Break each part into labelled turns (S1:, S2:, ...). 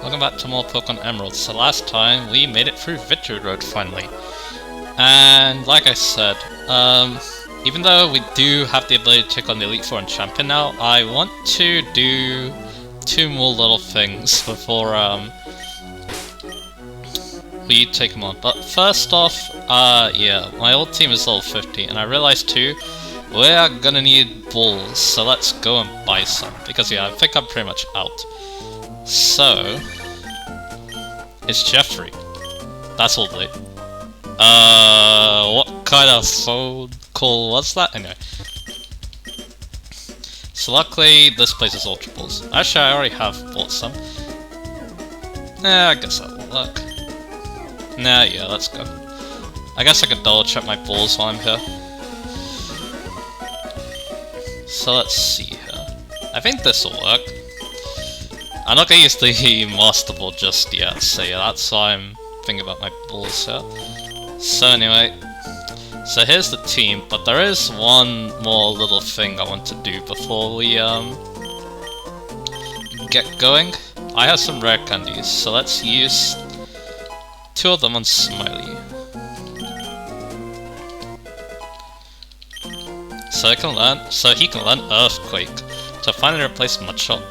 S1: Welcome back to more Pokemon Emeralds. So last time we made it through Victory Road finally. And like I said, even though we do have the ability to take on the Elite Four and Champion now, I want to do 2 more little things before we take them on. But first off, yeah, my old team is level 50, and I realized too, we're gonna need balls, so let's go and buy some, because yeah, I think I'm pretty much out. So, it's Jeffrey. That's all day. What kind of phone call was that? Anyway. So luckily, this place is Ultra Balls. Actually, I already have bought some. I guess that will work. Nah, yeah, let's go. I guess I could double check my balls while I'm here. So let's see here. I think this will work. I'm not gonna use the Master Ball just yet, so yeah, that's why I'm thinking about my balls here. So anyway, so here's the team, but there is one more little thing I want to do before we get going. I have some rare candies, so let's use 2 of them on Smiley. So he can learn Earthquake to finally replace Mudshot.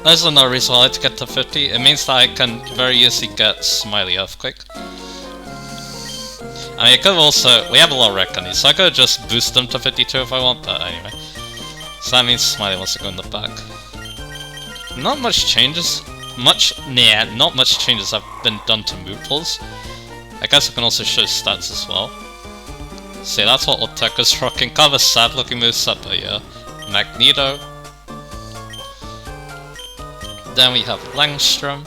S1: There's another reason I like to get to 50. It means that I can very easily get Smiley Earthquake. I mean, it could also... we have a lot of rare candies, so I could just boost them to 52 if I want, but anyway. So that means Smiley wants to go in the back. Not much changes. Not much changes have been done to move pulls. I guess I can also show stats as well. See, that's what Oteka's rocking. Kind of a sad looking moveset, but yeah. Magneto. Then we have Langstrom.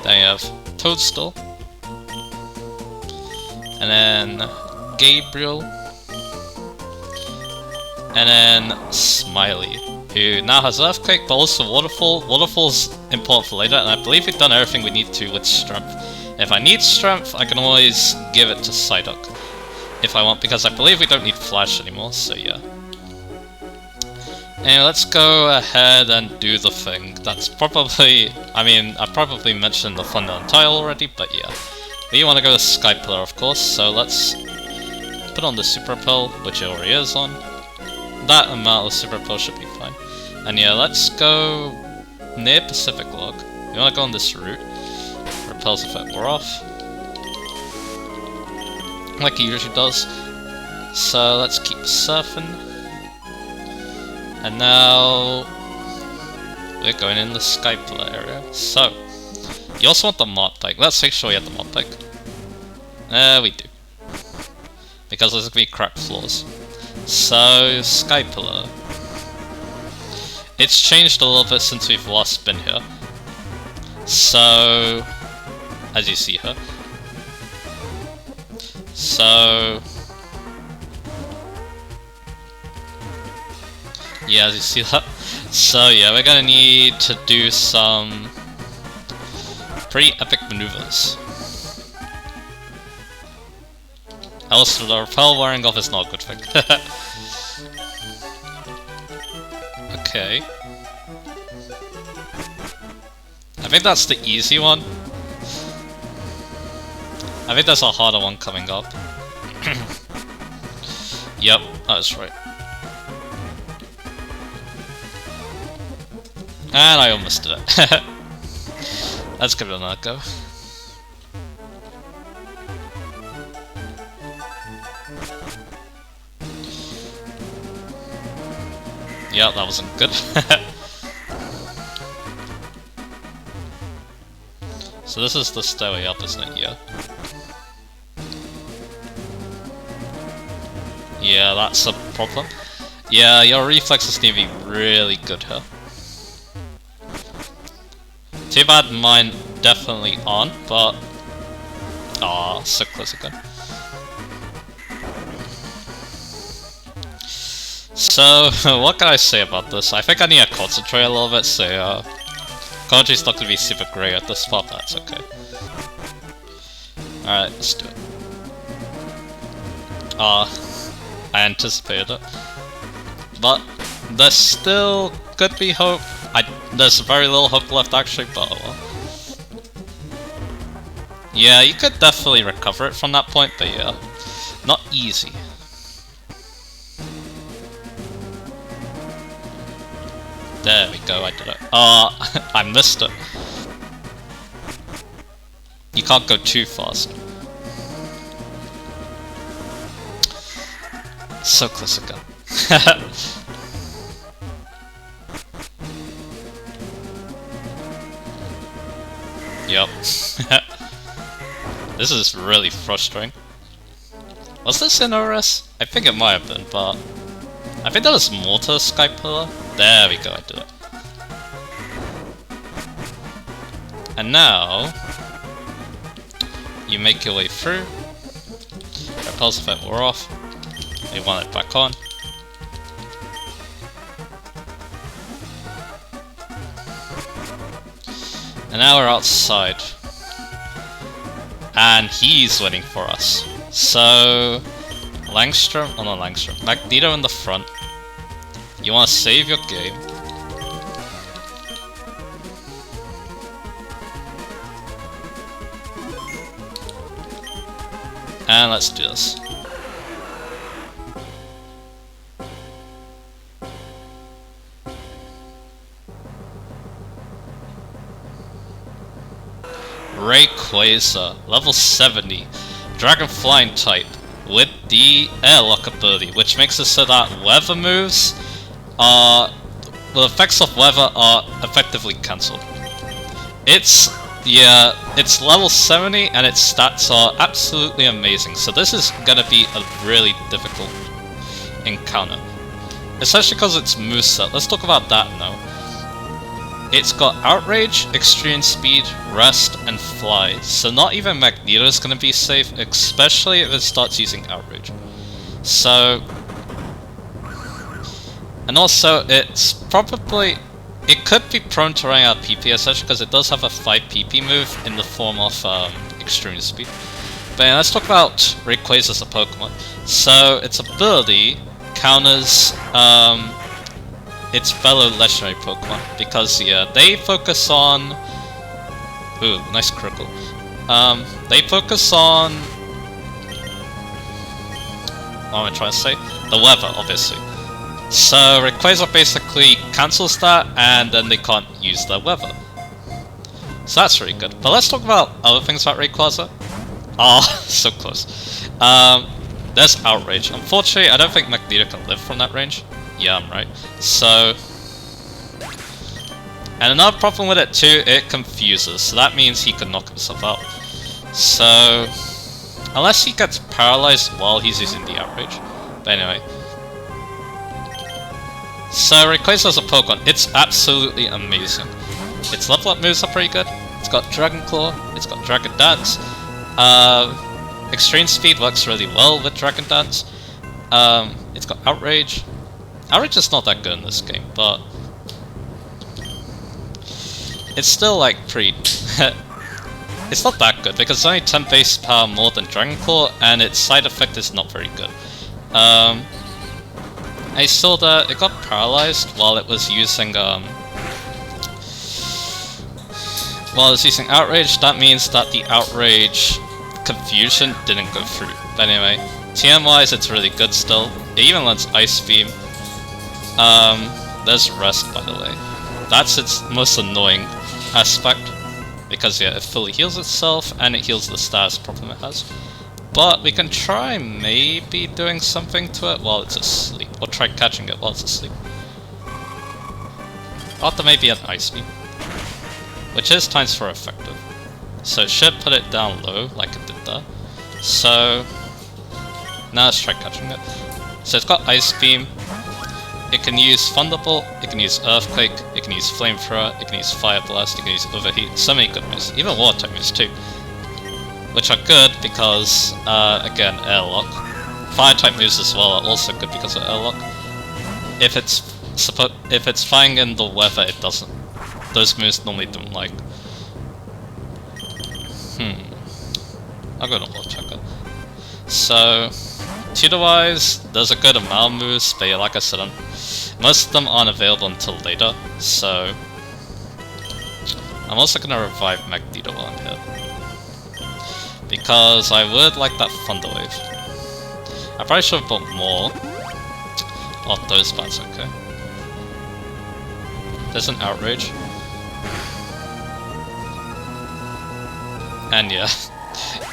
S1: Then you have Toadstool. And then Gabriel. And then Smiley, who now has Earthquake, but also Waterfall. Waterfall's important for later, and I believe we've done everything we need to with Strength. If I need Strength, I can always give it to Psyduck if I want, because I believe we don't need Flash anymore, so yeah. Anyway, let's go ahead and do the thing. That's probably... I mean, I probably mentioned the Thunder and Tile already, but yeah. We want to go to Sky Pillar, of course, so let's put on the Super Pill, which it already is on. That amount of Super Pill should be fine. And yeah, let's go near Pacific Log. We want to go on this route. Repel's effect we're off, like he usually does. So let's keep surfing. And now we're going in the Sky Pillar area. So you also want the Morpike. Let's make sure we have the Morpike. We do, because there's gonna be cracked floors. So Sky Pillar. It's changed a little bit since we've last been here. So, as you see here. So, yeah, as you see that. So yeah, we're gonna need to do some pretty epic maneuvers. Also, the repel wearing off is not a good thing. Okay. I think that's the easy one. I think there's a harder one coming up. Yep, that's right. And I almost did it. Let's give it another go. Yeah, that wasn't good. So this is the stairway up, isn't it? Yeah. Yeah, that's a problem. Yeah, your reflexes need to be really good here. Too bad mine definitely aren't, but... aw, so close again. So, what can I say about this? I think I need to concentrate a little bit, so Concentrate's not gonna be super great at this spot, that's okay. Alright, let's do it. I anticipated it. But There still could be hope. There's very little hope left actually, but oh well. Yeah, you could definitely recover it from that point, but yeah, not easy. There we go, I did it. I missed it. You can't go too fast. So close again. Yup. This is really frustrating. Was this in ORS? I think it might have been, but I think there was more to the Sky Pillar. There we go, I did it. And now you make your way through. Repulse effect wore off. You want it back on. And now we're outside. And he's waiting for us. So Langstrom, oh not Langstrom, Magneto in the front. You want to save your game. And let's do this. Rayquaza, level 70, Dragon Flying type, with the Airlock ability, which makes it so that weather moves are... the effects of weather are effectively cancelled. It's level 70 and its stats are absolutely amazing, so this is gonna be a really difficult encounter. Especially because it's moveset. Let's talk about that now. It's got Outrage, Extreme Speed, Rest, and Fly, so not even Magneto is going to be safe, especially if it starts using Outrage. So... and also, it's probably... it could be prone to running out of PP, especially because it does have a 5 PP move in the form of Extreme Speed. But yeah, let's talk about Rayquaza as a Pokemon. So, its ability counters... its fellow legendary Pokemon, because yeah, they focus on... ooh, nice critical. They focus on... what am I trying to say? The weather, obviously. So Rayquaza basically cancels that, and then they can't use their weather. So that's really good. But let's talk about other things about Rayquaza. Ah, so close. There's Outrage. Unfortunately, I don't think Magneto can live from that range. Yeah, I'm right. So... and another problem with it too, it confuses, so that means he can knock himself out. So... unless he gets paralyzed while he's using the Outrage. But anyway. So Rayquaza as a Pokemon, it's absolutely amazing. Its level up moves are pretty good. It's got Dragon Claw, it's got Dragon Dance. Extreme Speed works really well with Dragon Dance. It's got Outrage. Outrage is not that good in this game, but it's still like pretty... it's not that good because it's only 10 base power more than Dragon Claw, and its side effect is not very good. I saw that it got paralyzed while it was using Outrage. That means that the Outrage confusion didn't go through. But anyway, TM wise it's really good still. It even lets Ice Beam. There's Rest, by the way. That's its most annoying aspect, because yeah, it fully heals itself and it heals the status problem it has. But we can try maybe doing something to it while it's asleep, or try catching it while it's asleep. After maybe an Ice Beam, which is times 4 effective. So it should put it down low, like it did there. So now let's try catching it. So it's got Ice Beam. It can use Thunderbolt, it can use Earthquake, it can use Flamethrower, it can use Fire Blast, it can use Overheat, so many good moves, even Water type moves too. Which are good because, again, Airlock. Fire type moves as well are also good because of Airlock. If it's flying in the weather, it doesn't. Those moves normally don't like. I'm gonna Water check it. So... tutor-wise, there's a good amount of moves, but yeah, like I said, most of them aren't available until later, so I'm also gonna revive Magneto while I'm here. Because I would like that Thunder Wave. I probably should have bought more. Oh, those bats, okay. There's an Outrage. And yeah,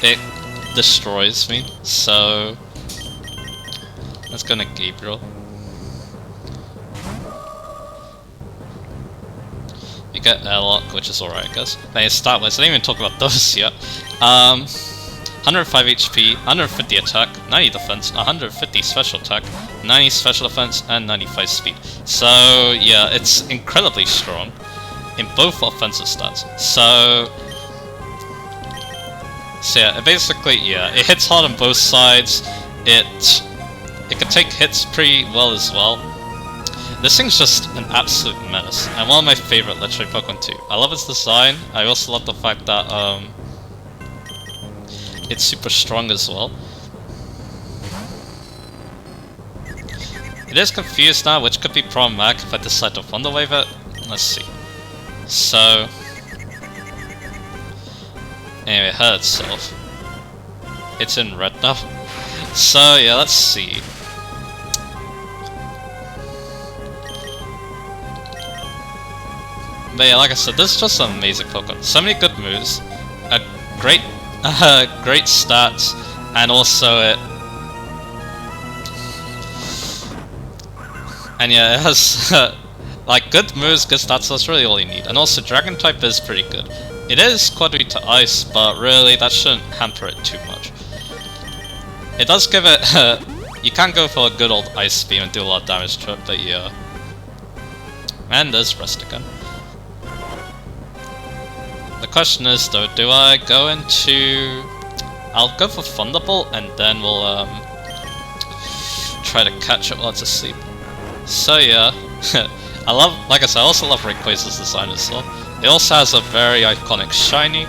S1: it destroys me, so let's go to Gabriel. You get Airlock, which is alright, I guess. Then you start with, I didn't even talk about those yet. 105 HP, 150 attack, 90 defense, 150 special attack, 90 special defense, and 95 speed. So yeah, it's incredibly strong in both offensive stats. So yeah, basically, yeah, it hits hard on both sides. It can take hits pretty well as well. This thing's just an absolute menace, and one of my favorite legendary Pokemon too. I love its design. I also love the fact that it's super strong as well. It is confused now, which could be problematic if I decide to Thunder Wave it. Let's see. So anyway, it hurt itself. It's in red now. So yeah, let's see. But yeah, like I said, this is just an amazing Pokemon. So many good moves, a great, great stats, and also and yeah, it has like good moves, good stats. That's really all you need. And also, Dragon type is pretty good. It is quite weak to Ice, but really that shouldn't hamper it too much. It does give it. You can go for a good old Ice Beam and do a lot of damage to it, but yeah. And there's Rest again. The question is though, do I go into... I'll go for Thunderbolt and then we'll try to catch it while it's asleep. So yeah, I love, like I said, I also love Rayquaza's design as well. It also has a very iconic shiny,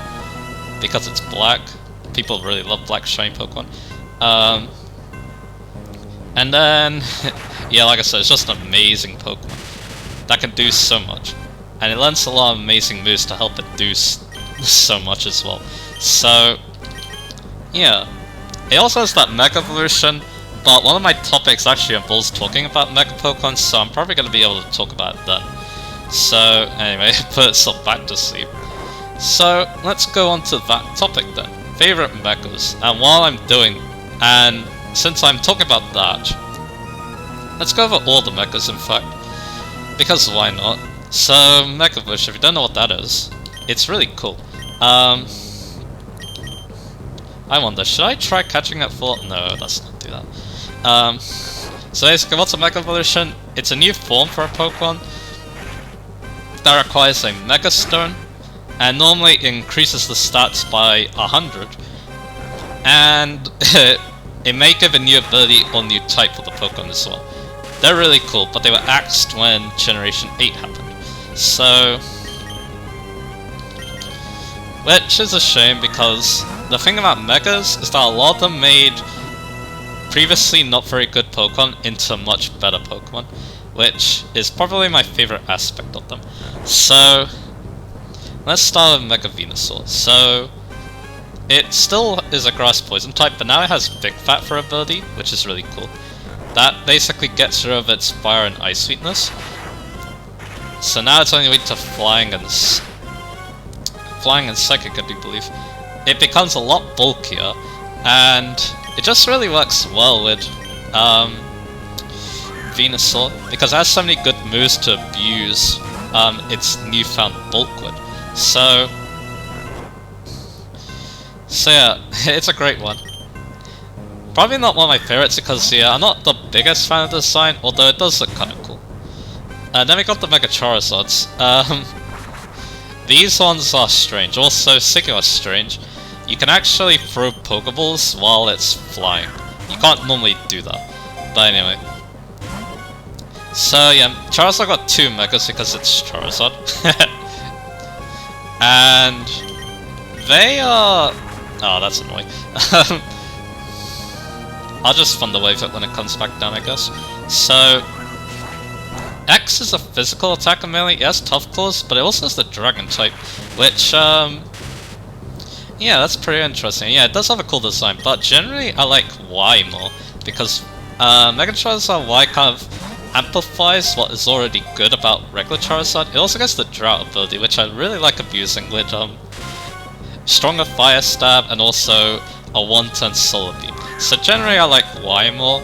S1: because it's black. People really love black shiny Pokemon. And then, yeah, like I said, it's just an amazing Pokemon that can do so much. And it learns a lot of amazing moves to help it do so much as well. So, yeah. It also has that Mega Evolution, but one of my topics actually involves talking about Mega Pokemon, so I'm probably going to be able to talk about it then. So, anyway, put itself back to sleep. So, let's go on to that topic then. Favorite Megas. And while I'm doing, and since I'm talking about that, let's go over all the Megas in fact. Because why not? So, Mega Evolution, if you don't know what that is, it's really cool. I wonder, should I try catching that full? No, let's not do that. So basically, what's a Mega Evolution? It's a new form for a Pokemon that requires a Mega Stone, and normally it increases the stats by 100, and it may give a new ability or new type for the Pokemon as well. They're really cool, but they were axed when Generation 8 happened. So, which is a shame, because the thing about Megas is that a lot of them made previously not very good Pokemon into much better Pokemon, which is probably my favorite aspect of them. So, let's start with Mega Venusaur. So, it still is a Grass Poison type, but now it has Big Fat for ability, which is really cool. That basically gets rid of its Fire and Ice weakness. So now it's only weak to Flying and Psychic, I do believe. It becomes a lot bulkier, and it just really works well with Venusaur, because it has so many good moves to abuse its newfound bulk with. So yeah, it's a great one. Probably not one of my favorites because, yeah, I'm not the biggest fan of the design, although it does look kind of cool. And then we got the Mega Charizards. These ones are strange. Also, speaking of strange, you can actually throw Pokeballs while it's flying. You can't normally do that. But anyway. So yeah, Charizard got 2 Megas because it's Charizard. And they are... Oh, that's annoying. I'll just Thunder Wave it when it comes back down, I guess. So, X is a physical attacker mainly. It has Tough Claws, but it also has the Dragon type, which, yeah, that's pretty interesting. Yeah, it does have a cool design, but generally I like Y more, because Mega Charizard Y kind of amplifies what is already good about regular Charizard. It also gets the Drought ability, which I really like abusing with stronger Fire Stab and also a 1-turn Solar Beam. So generally I like Y more.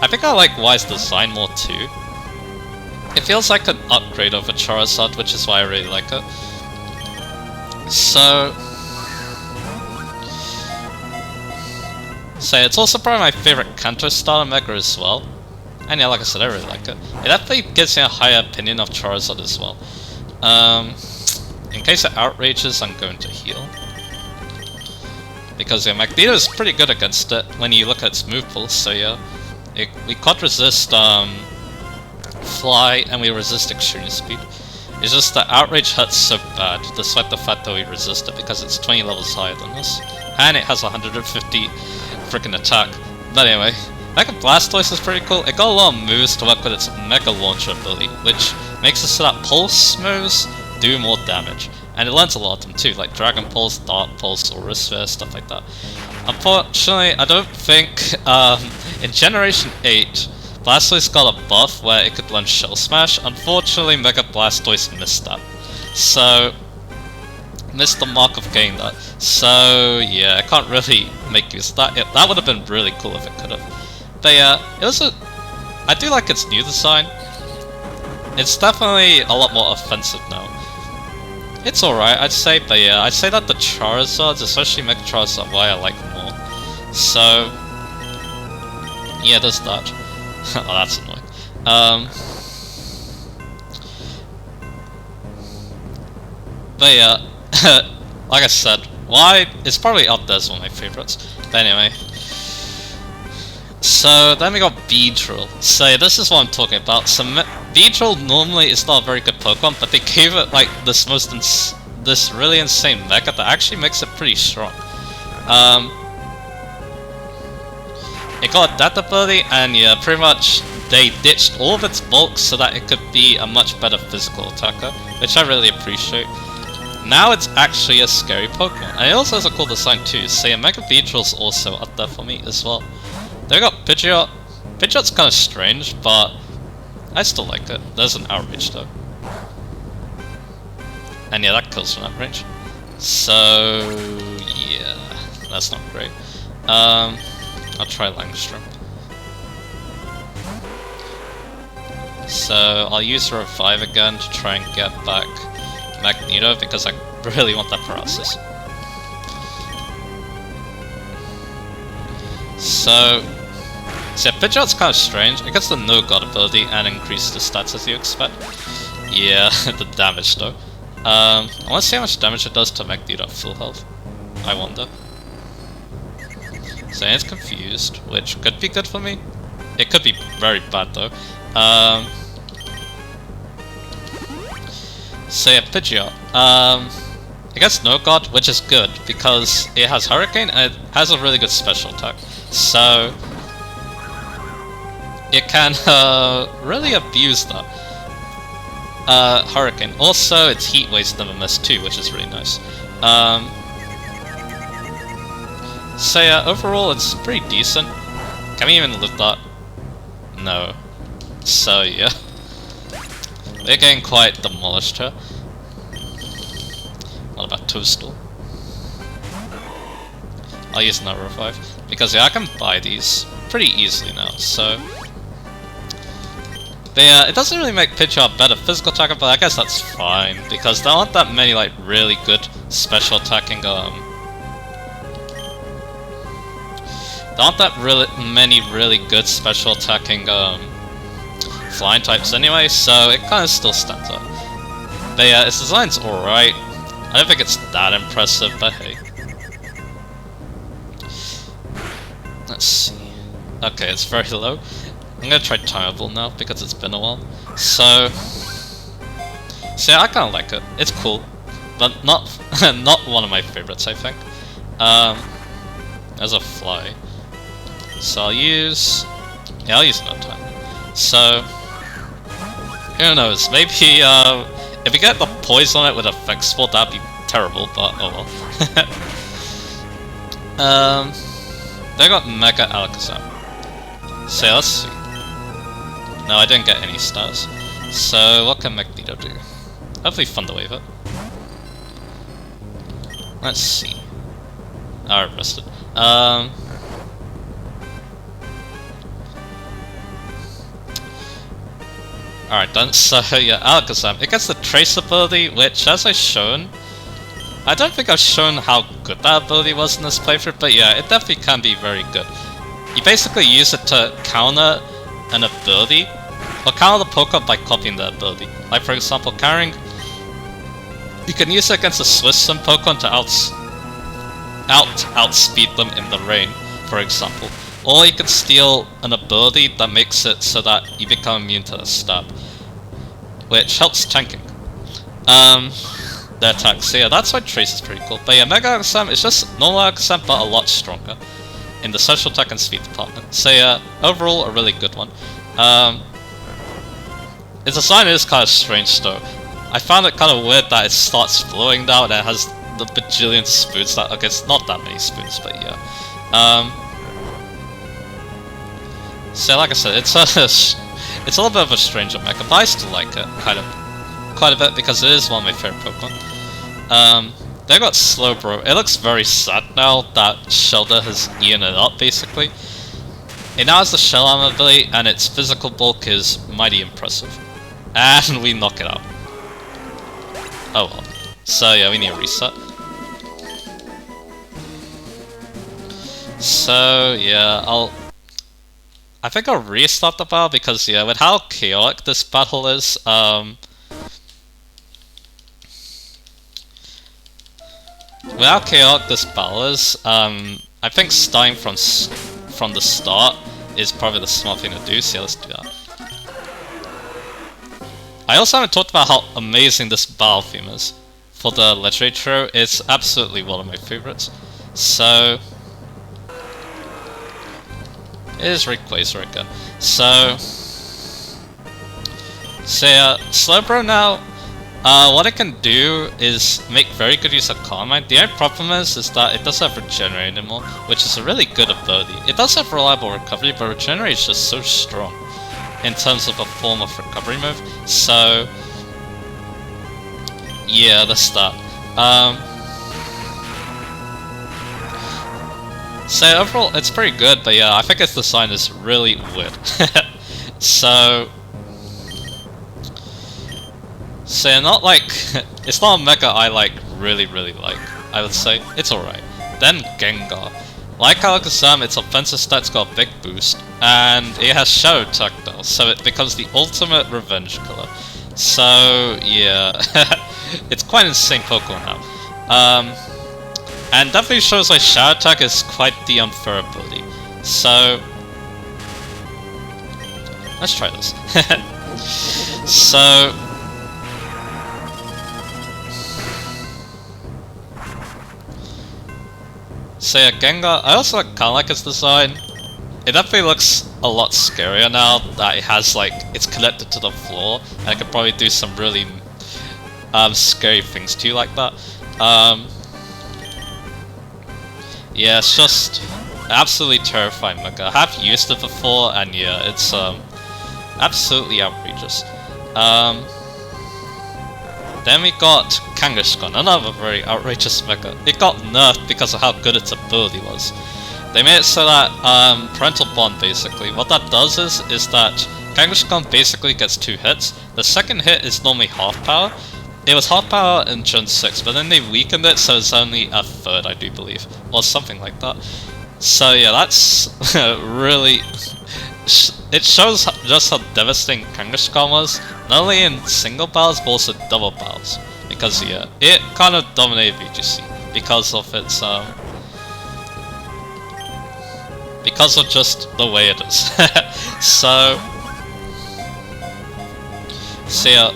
S1: I think I like Y's design more too. It feels like an upgrade over Charizard, which is why I really like it. So it's also probably my favorite Kanto style Mega as well. And yeah, like I said, I really like it. It definitely gives me a higher opinion of Charizard as well. In case it outrages, I'm going to heal. Because yeah, Magneto is pretty good against it when you look at its move pool, so yeah. We can't resist Fly, and we resist Extreme Speed. It's just that Outrage hurts so bad, despite the fact that we resist it, because it's 20 levels higher than us. And it has 150 freaking attack. But anyway, Mega Blastoise is pretty cool. It got a lot of moves to work with its Mega Launcher ability, which makes it so that Pulse moves do more damage. And it learns a lot of them too, like Dragon Pulse, Dark Pulse, or Wrist Sphere, stuff like that. Unfortunately, I don't think, in Generation 8, Blastoise got a buff where it could learn Shell Smash. Unfortunately, Mega Blastoise missed that. So, missed the mark of getting that. So, yeah, I can't really make use of that. That would have been really cool if it could have. But yeah, I do like its new design. It's definitely a lot more offensive now. It's alright, I'd say, but yeah, I'd say that the Charizards, especially Mega Charizard Y, I like more. So, yeah, there's that. Oh, that's annoying. But yeah, like I said, Y is probably up there as one of my favorites. But anyway. So then we got Beedrill. So this is what I'm talking about. So Beedrill normally is not a very good Pokemon, but they gave it like this really insane mecha that actually makes it pretty strong. It got that ability, and yeah, pretty much they ditched all of its bulk so that it could be a much better physical attacker, which I really appreciate. Now it's actually a scary Pokemon, and it also has a cool design too. So yeah, Mega Beedrill's also up there for me as well. Then we got Pidgeot. Pidgeot's kind of strange, but I still like it. There's an Outrage though. And yeah, that kills from that range. So yeah, that's not great. I'll try Langstrom. So I'll use Revive again to try and get back Magneto, because I really want that paralysis. So yeah, Pidgeot's kind of strange. It gets the No God ability and increases the stats as you expect. Yeah, the damage though. I want to see how much damage it does to Magneto at full health. I wonder. So it's confused, which could be good for me. It could be very bad though. So yeah, Pidgeot. It gets No God, which is good because it has Hurricane and it has a really good special attack. So it can really abuse that. Hurricane. Also, it's Heat Waves never miss too, which is really nice. So yeah, overall it's pretty decent. Can we even live that? No. So yeah. We're getting quite demolished here. What about Toadstool? I'll use another Revive. Because yeah, I can buy these pretty easily now, so... But yeah, it doesn't really make Pidgeot a better physical attacker, but I guess that's fine, because there aren't that many like really good special attacking there aren't that many really good special attacking flying types anyway, so it kind of still stands up. But yeah, its design's alright. I don't think it's that impressive, but hey. Let's see. Okay, it's very low. I'm gonna try Timeable now because it's been a while. So yeah, I kinda like it. It's cool. But not not one of my favorites, I think. As a fly. So I'll use no time. So Who knows? Maybe if we get the poise on it with a Fix Spore, that'd be terrible. But oh well. They got Mega Alakazam. So let's see. No, I didn't get any stars. So what can Magneto do? Hopefully Thunder Wave it. Let's see. I rested. Alright done. So yeah, Alakazam. It gets the Trace ability, which as I've shown, I don't think I've shown how good that ability was in this playthrough, but yeah, it definitely can be very good. You basically use it to counter an ability, or counter the Pokemon by copying the ability. Like for example, carrying, you can use it against a Swiss Pokemon to outspeed them in the rain, for example. Or you can steal an ability that makes it so that you become immune to the stab, which helps tanking. Their attacks. So yeah, that's why Trace is pretty cool. But yeah, Mega Alakazam is just normal Alakazam, but a lot stronger in the social attack and speed department. So yeah, overall a really good one. Its design is kind of strange though. I found it kind of weird that it starts flowing down and it has the bajillion spoons that, okay, it's not that many spoons, but yeah. So like I said, it's a little bit of a stranger mecha, but I still like it, quite a bit, because it is one of my favorite Pokemon. They got Slowbro. It looks very sad now that Shelder has eaten it up, basically. It now has the Shell Armor ability, and its physical bulk is mighty impressive. And we knock it out. Oh well. So yeah, we need a reset. So yeah, I think I'll restart the battle because yeah, with how chaotic this battle is, with how chaotic this battle is, I think starting from the start is probably the smart thing to do, so yeah, let's do that. I also haven't talked about how amazing this battle theme is for the Legendary Trio. It's absolutely one of my favorites. So it is Rayquaza again. So yeah, Slowbro now, what it can do is make very good use of Calm Mind. The only problem is that it doesn't have Regenerate anymore, which is a really good ability. It does have Reliable Recovery, but Regenerate is just so strong in terms of a form of recovery move. So yeah, that's that. So overall, it's pretty good, but yeah, I think its design is really weird. So not like, it's not a mecha I really like, I would say. It's alright. Then Gengar. Like Alakazam, its offensive stats got a big boost, and it has Shadow Tactile, so it becomes the ultimate revenge killer. So yeah, it's quite an insane Pokemon now. And definitely shows like Shadow Attack is quite the unfair ability. So let's try this. So yeah, Gengar, I also kind of like its design. It definitely looks a lot scarier now that it has it's connected to the floor, and it can probably do some really scary things too like that. Yeah, it's just absolutely terrifying mecha. I have used it before, and yeah, it's absolutely outrageous. Then we got Kangaskhan, another very outrageous mecha. It got nerfed because of how good its ability was. They made it so that Parental Bond, basically, what that does is that Kangaskhan basically gets 2 hits. The second hit is normally half power. It was half power in Gen 6, but then they weakened it so it's only a third, I do believe, or something like that. So yeah, that's really, it shows just how devastating Kangaskhan was, not only in single battles but also double battles, because yeah, it kind of dominated VGC because of its because of just the way it is. So yeah,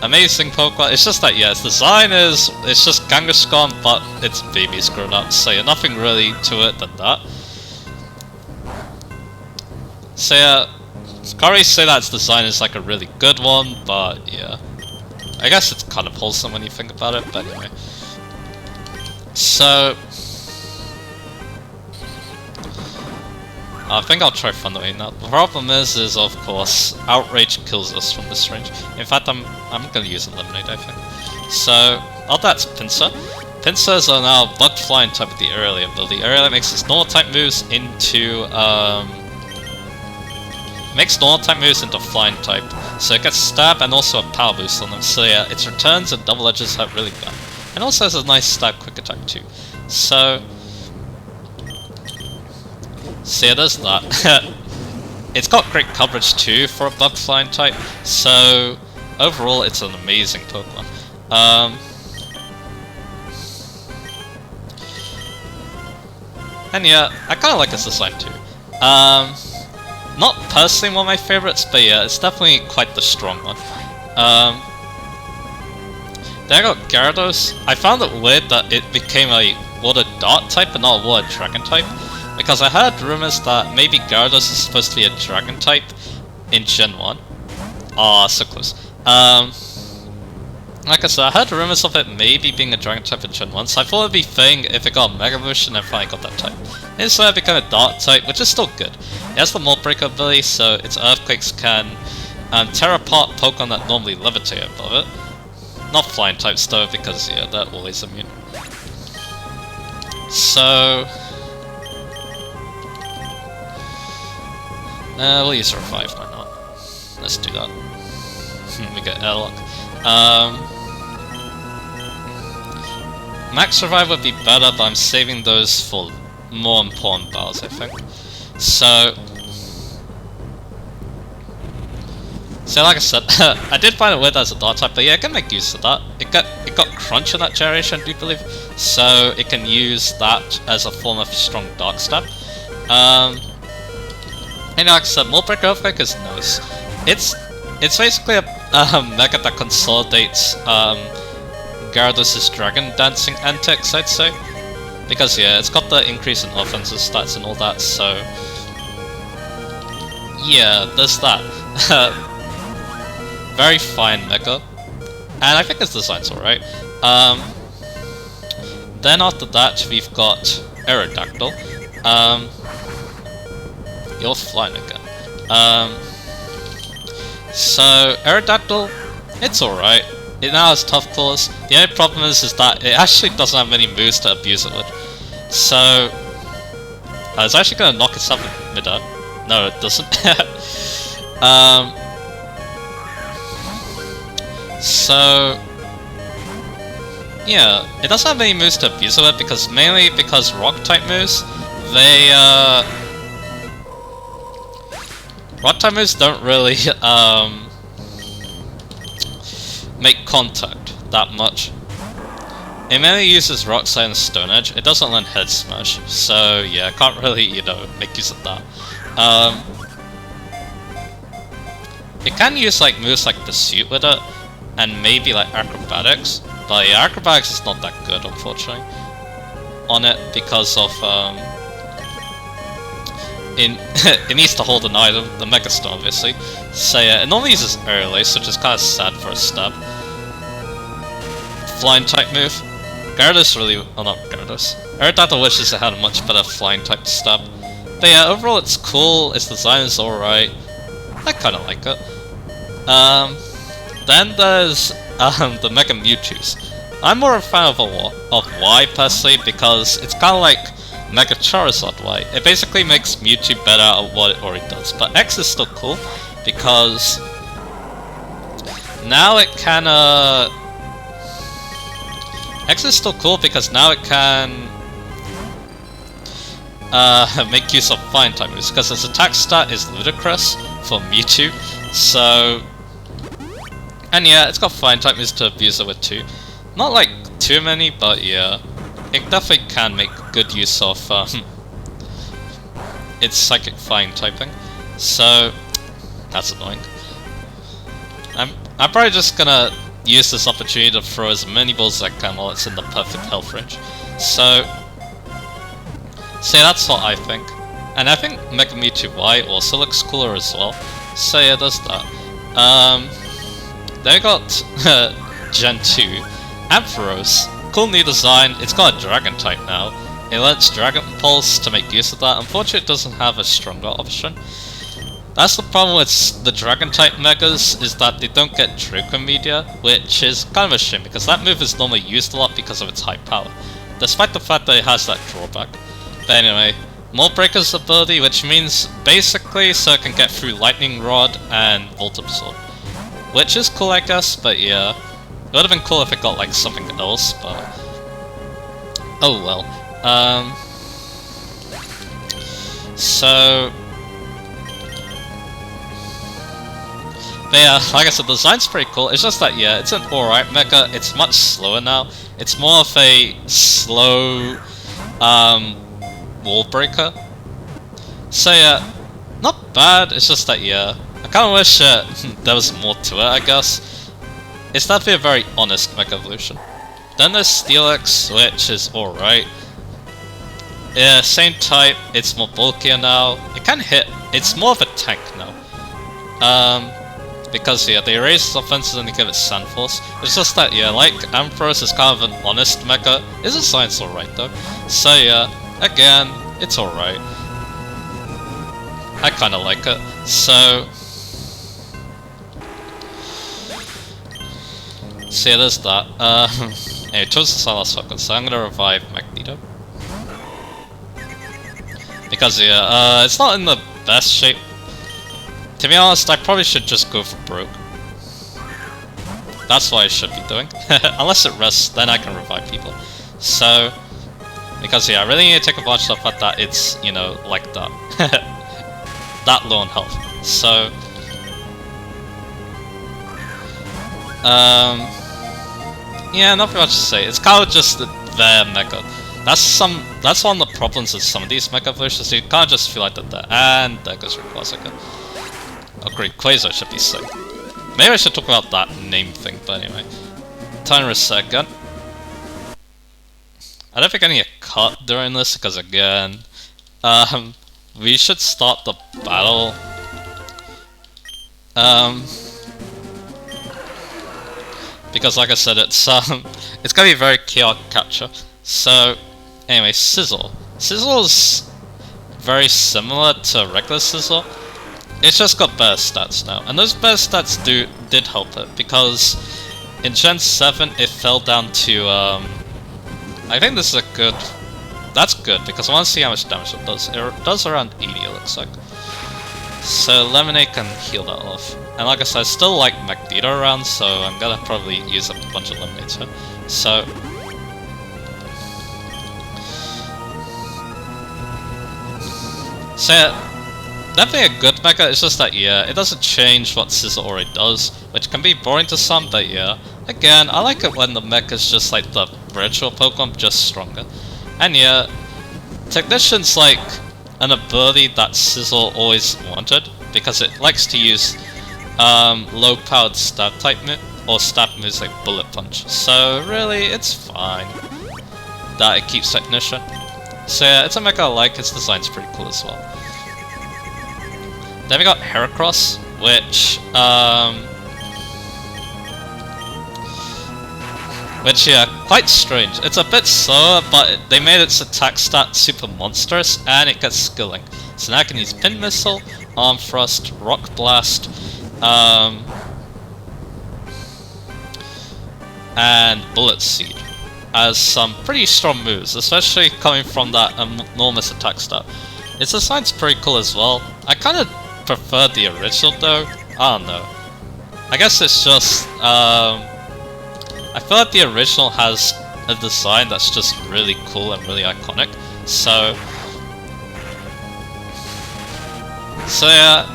S1: amazing Pokemon. It's just that yeah, its design is, it's just Kangaskhan, but its baby's grown up, so yeah, nothing really to it than that. So yeah, Can't really say that its design is like a really good one, but yeah. I guess it's kind of wholesome when you think about it, but anyway. So... I think I'll try Thunderwave now. The problem is of course, Outrage kills us from this range. In fact, I'm gonna use Eliminate, I think. So, that's Pinsir. Pinsir's are now Bug Flying type with the Aerial ability. Aerial makes its normal type moves into, makes normal type moves into Flying type. So it gets Stab and also a Power Boost on them. So yeah, its returns and double edges hurt really bad. And also has a nice Stab Quick Attack too. So yeah, there's that. It's got great coverage too for a Bug Flying type. So overall, it's an amazing Pokemon. And yeah, I kind of like its design too. Not personally one of my favorites, but yeah, it's definitely quite the strong one. Then I got Gyarados. I found it weird that it became a Water Dart type and not a Water Dragon type, because I heard rumors that maybe Gyarados is supposed to be a Dragon type in Gen 1. Ah, so close. Like I said, I heard rumors of it maybe being a Dragon type in Gen 1, so I thought it'd be fitting if it got a Mega Evolution and finally got that type. Instead it became a Dart type, which is still good. It has the Mold Breaker ability, so its Earthquakes can tear apart Pokemon that normally levitate above it. Not Flying types though, because yeah, they're always immune. So... we'll use Revive, why not? Let's do that. We get Airlock. Max Revive would be better, but I'm saving those for more important battles, I think. So like I said, I did find it weird as a Dart type, but yeah, it can make use of that. It got Crunch in that generation, I do believe, so it can use that as a form of strong Dark Stab. And like I said, Multi-Break Earthquake is nice. It's basically a mega that consolidates Gyarados' Dragon Dancing antics, I'd say. Because yeah, it's got the increase in offensive stats and all that, so... yeah, there's that. Very fine mega. And I think its design's alright. Then after that, we've got Aerodactyl. You're flying again. So, Aerodactyl, it's alright. It now has Tough Claws. The only problem is that it actually doesn't have many moves to abuse it with. So, it's actually going to knock itself in mid-air. No, it doesn't. So, yeah, it doesn't have any moves to abuse it with, mainly because Rock-type moves, they, Rock-type moves don't really, make contact that much. It mainly uses Rock Slide and Stone Edge. It doesn't learn Head Smash, so yeah, I can't really, you know, make use of that. It can use like moves like Pursuit with it, and maybe like Acrobatics, but yeah, Acrobatics is not that good, unfortunately, on it because of it needs to hold an item, the Mega Stone obviously. So yeah, it normally uses Aerial Ace, which is kind of sad for a stab. Flying type move. Gyarados really, oh not Gyarados. Aerodactyl wishes it had a much better flying type stab. But yeah, overall it's cool, its design is alright. I kinda like it. Then there's the Mega Mewtwo's. I'm more a fan of Y personally, because it's kinda like Mega Charizard Y. It basically makes Mewtwo better at what it already does. But X is still cool, because now it can, X is still cool because now it can make use of Flying type moves, because its attack stat is ludicrous for Mewtwo, so... And yeah, it's got Flying type moves to abuse it with too. Not like too many, but yeah. It definitely can make good use of its Psychic Flying typing, so that's annoying. I'm probably just gonna use this opportunity to throw as many balls as I can while it's in the perfect health range. So yeah, that's what I think. And I think Mega Mewtwo Y also looks cooler as well. So yeah, there's that. Then we got Gen 2, Ampharos. Cool new design, it's got a Dragon type now. It lets Dragon Pulse to make use of that. Unfortunately, it doesn't have a stronger option. That's the problem with the Dragon type Megas, is that they don't get Draco Media, which is kind of a shame because that move is normally used a lot because of its high power, despite the fact that it has that drawback. But anyway, more Breaker's ability, which means basically so it can get through Lightning Rod and Volt Absorb. Which is cool, I guess, but yeah. It would have been cool if it got like something else, but oh well. But yeah, like I said, the design's pretty cool. It's just that, yeah, it's an alright mecha. It's much slower now. It's more of a slow wall breaker. So yeah, not bad. It's just that, yeah, I kind of wish there was more to it, I guess. It's definitely a very honest Mega Evolution. Then there's Steelix, which is alright. Yeah, same type, it's more bulkier now. It can hit, it's more of a tank now. Because yeah, they raise its offenses and they give it Sand Force. It's just that, yeah, like Ampharos is kind of an honest mecha. Its design's alright though. So yeah, again, it's alright. I kinda like it. So yeah, there's that. Anyway, choose the last focus, so I'm gonna revive Magneto. Because yeah, it's not in the best shape. To be honest, I probably should just go for broke. That's what I should be doing. Unless it rests, then I can revive people. So, because yeah, I really need to take advantage of the fact that it's, you know, like that. That low on health. So, yeah, nothing much to say. It's kind of just their mecha. That's one of the problems with some of these mecha versions. You can't just feel like that there. And there goes Rayquaza. Oh great, Quasar should be sick. Maybe I should talk about that name thing, but anyway. Time reset again. I don't think I need a cut during this, because again, we should start the battle. Because like I said, it's gonna be very chaotic capture. So, anyway, Sizzle. Sizzle's very similar to regular Sizzle. It's just got better stats now, and those better stats did help it, because in Gen 7 it fell down to, I think this is a good, that's good, because I want to see how much damage it does. It does around 80, it looks like. So Lemonade can heal that off. And like I said, I still like Magneto around, so I'm gonna probably use up a bunch of Lemonades here. So, yeah, definitely a good mecha. It's just that, yeah, it doesn't change what Sizzle already does, which can be boring to some, but yeah. Again, I like it when the mecha is just like the virtual Pokemon, just stronger. And yeah, Technician's like an ability that Sizzle always wanted, because it likes to use low-powered stab type or stab moves like Bullet Punch. So really, it's fine that it keeps Technician. So yeah, it's a mecha I like. Its design's pretty cool as well. Then we got Heracross, which yeah, quite strange. It's a bit slower, but they made its attack stat super monstrous, and it gets skilling. So now I can use Pin Missile, Arm Thrust, Rock Blast, and Bullet Seed as some pretty strong moves, especially coming from that enormous attack stat. Its design's pretty cool as well. I kind of prefer the original though. I don't know. I guess it's just I feel like the original has a design that's just really cool and really iconic. So yeah,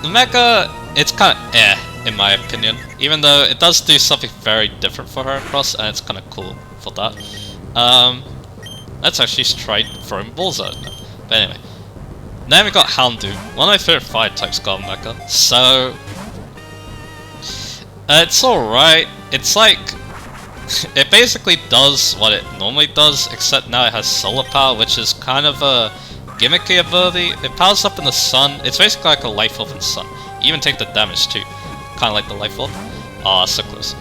S1: the mecha, it's kind of in my opinion, even though it does do something very different for Heracross, and it's kind of cool for that. Let's actually try throwing balls at it. But anyway, then we got Houndoom, one of my favorite fire types got mecha. So it's alright. It's like, it basically does what it normally does, except now it has solar power, which is kind of a gimmicky ability. It powers up in the sun. It's basically like a life of the sun. You even take the damage too. Kinda like the Life Orb. Ah, so close.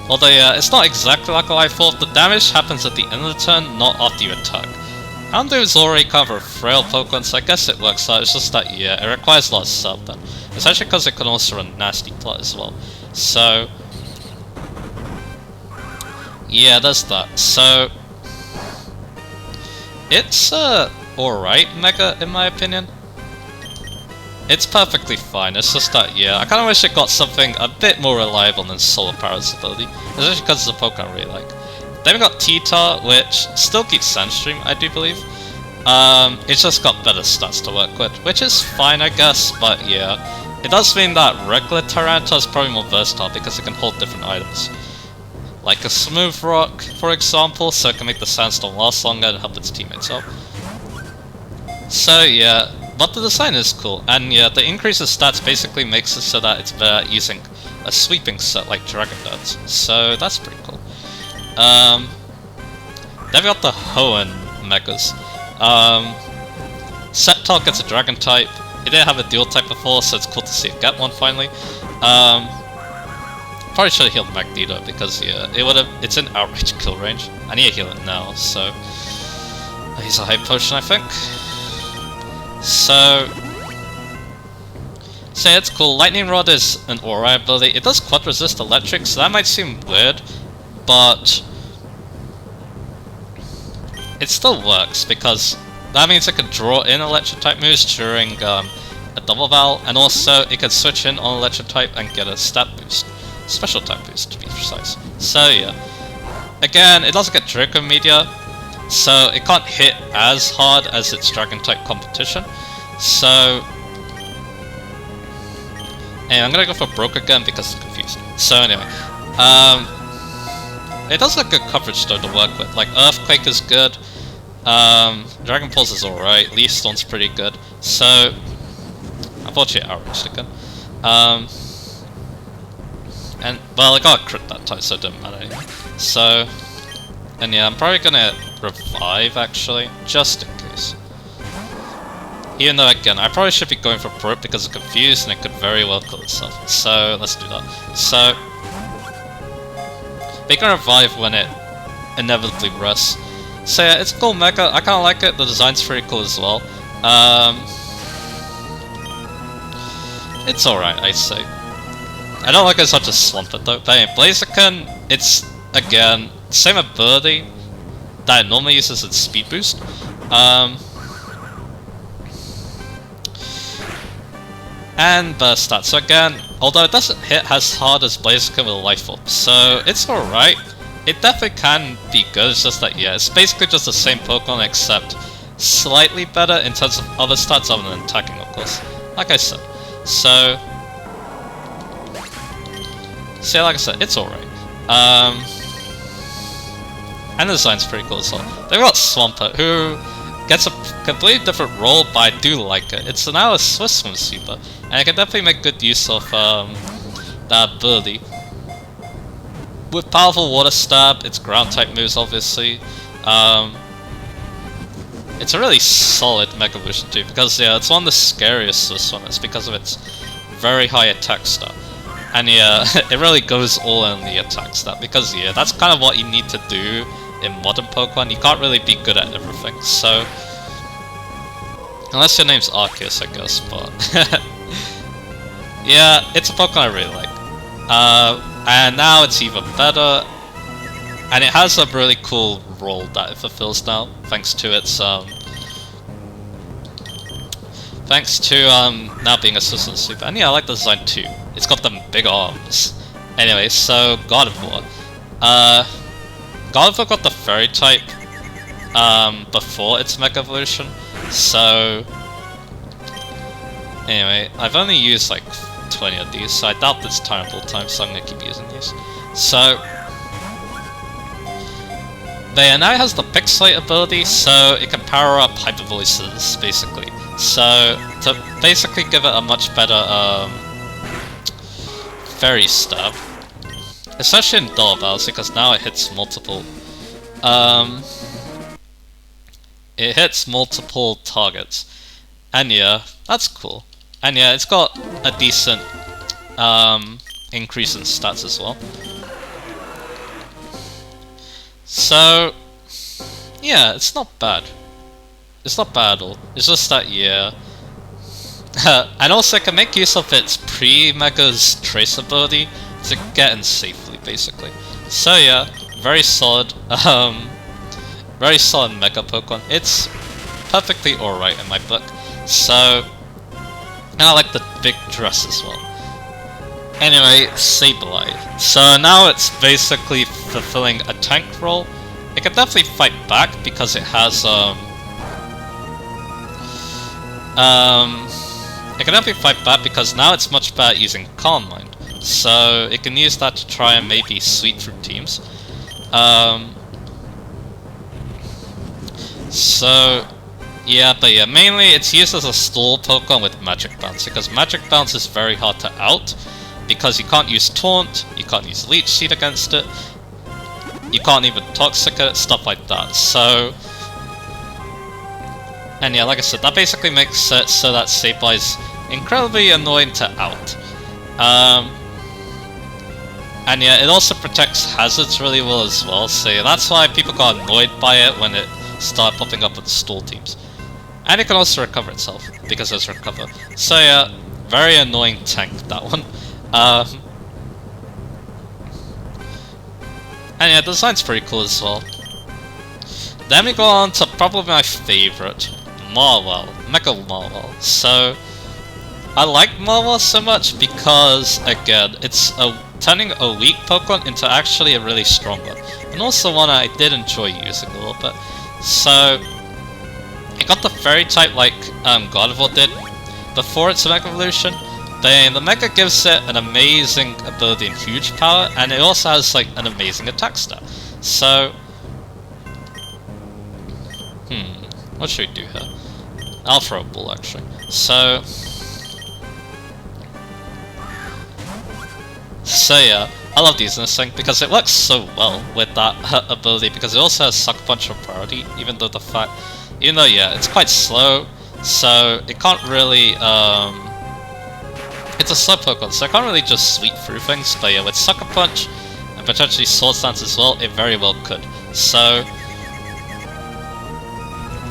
S1: Although yeah, it's not exactly like a Life Orb, the damage happens at the end of the turn, not after you attack. Houndoom is already kind of a frail Pokemon, so I guess it works out. It's just that, yeah, it requires a lot of sub then. Especially because it can also run Nasty Plot as well. So yeah, there's that. So it's alright Mega in my opinion. It's perfectly fine, it's just that, yeah, I kinda wish it got something a bit more reliable than Solar Power's ability. Especially because it's a Pokemon I really like. Then we got T-Tar, which still keeps Sandstream, I do believe. It's just got better stats to work with, which is fine I guess, but yeah. It does mean that regular Tyranitar is probably more versatile because it can hold different items. Like a Smooth Rock, for example, so it can make the Sandstorm last longer and help its teammates out. So yeah, but the design is cool, and yeah, the increase in stats basically makes it so that it's better at using a sweeping set like Dragon Darts, so that's pretty cool. Then we got the Hoenn Megas. Sceptile gets a Dragon type. It didn't have a Dual type before, so it's cool to see it get one finally. Probably should have healed Magneto because yeah, it's in outrage kill range. I need to heal it now, so he's a Hype Potion, I think. So yeah, it's cool. Lightning Rod is an alright ability. It does quad resist electric, so that might seem weird, but it still works because that means it can draw in electric type moves during a double val, and also it can switch in on electric type and get a stat boost. Special type boost to be precise. So yeah. Again, it doesn't get Draco Meteor, so it can't hit as hard as its Dragon type competition. So anyway, I'm gonna go for Broke again because I'm confused. So anyway, it does have good coverage though to work with. Like Earthquake is good, Dragon Pulse is alright, Leaf Storm's pretty good. So unfortunately outraged again. And well, I got a crit that time, so it didn't matter anyway. So, and yeah, I'm probably gonna revive actually, just in case. Even though again, I probably should be going for Probe because it's confused and it could very well kill itself. So let's do that. So they can revive when it inevitably rests. So yeah, it's cool Mega. I kinda like it. The design's pretty cool as well. It's alright, I'd say. I don't like it as much as Swampert though. But anyway, Blaziken, it's again same ability that it normally uses its speed boost. And burst stats. So again, although it doesn't hit as hard as Blaziken with a Life Orb, so it's alright. It definitely can be good, it's just that yeah, it's basically just the same Pokemon except slightly better in terms of other stats other than attacking of course. Like I said. So yeah, like I said, it's alright. And the design's pretty cool as well. They've got Swampert, who gets a completely different role, but I do like it. It's now a Swiss Swim Sweeper, and it can definitely make good use of that ability. With powerful Water Stab, its ground type moves obviously. It's a really solid Mega Evolution too, because yeah, it's one of the scariest Swiss Swimmers because of its very high attack stat. And yeah, it really goes all in the attack stat, because yeah, that's kind of what you need to do in modern Pokemon. You can't really be good at everything, so unless your name's Arceus, I guess, but yeah, it's a Pokemon I really like. And now it's even better, and it has a really cool role that it fulfills now, thanks to its now being a System Super. And yeah, I like the design too. It's got them big arms. Anyway, so Gardevoir. Gardevoir got the Fairy type before its Mega Evolution, so anyway, I've only used like 20 of these, so I doubt this time full time, so I'm gonna keep using these. So now it has the Pixelate ability, so it can power up Hyper Voices basically. So to basically give it a much better Fairy Stab, especially in Double Battles, because now it hits multiple targets. And yeah, that's cool. And yeah, it's got a decent increase in stats as well. So yeah, it's not bad. It's not bad at all. It's just that, yeah. And also it can make use of its pre-Mega's trace ability to get in safely, basically. So yeah, very solid Mega Pokemon. It's perfectly alright in my book. So, and I like the big dress as well. Anyway, Sableye. So now it's basically fulfilling a tank role. It can definitely fight back because it has it can definitely fight back because now it's much better at using Calm Mind. So it can use that to try and maybe sweep through teams. So yeah, but yeah, mainly it's used as a stall Pokemon with Magic Bounce, because Magic Bounce is very hard to out, because you can't use Taunt, you can't use Leech Seed against it, you can't even Toxic it, stuff like that. So, and yeah, like I said, that basically makes it so that Sableye's incredibly annoying to out. And yeah, it also protects hazards really well as well, so yeah, that's why people got annoyed by it when it started popping up with the stall teams. And it can also recover itself, because there's recover. So yeah, very annoying tank, that one. And yeah, the design's pretty cool as well. Then we go on to probably my favourite, Marwell, Mega Marwell. So, I like Marwell so much because, again, it's turning a weak Pokemon into actually a really strong one. And also one I did enjoy using a little bit. So, it got the Fairy type like Gardevoir did before its Mega Evolution. Then the Mega gives it an amazing ability and huge power, and it also has like an amazing attack stat. So, what should we do here? I'll throw a ball actually. So yeah, I love using this thing because it works so well with that ability, because it also has Sucker Punch for priority, even though yeah, it's quite slow, so it can't really it's a slow Pokemon, so I can't really just sweep through things, but yeah, with Sucker Punch and potentially Swords Dance as well, it very well could. So,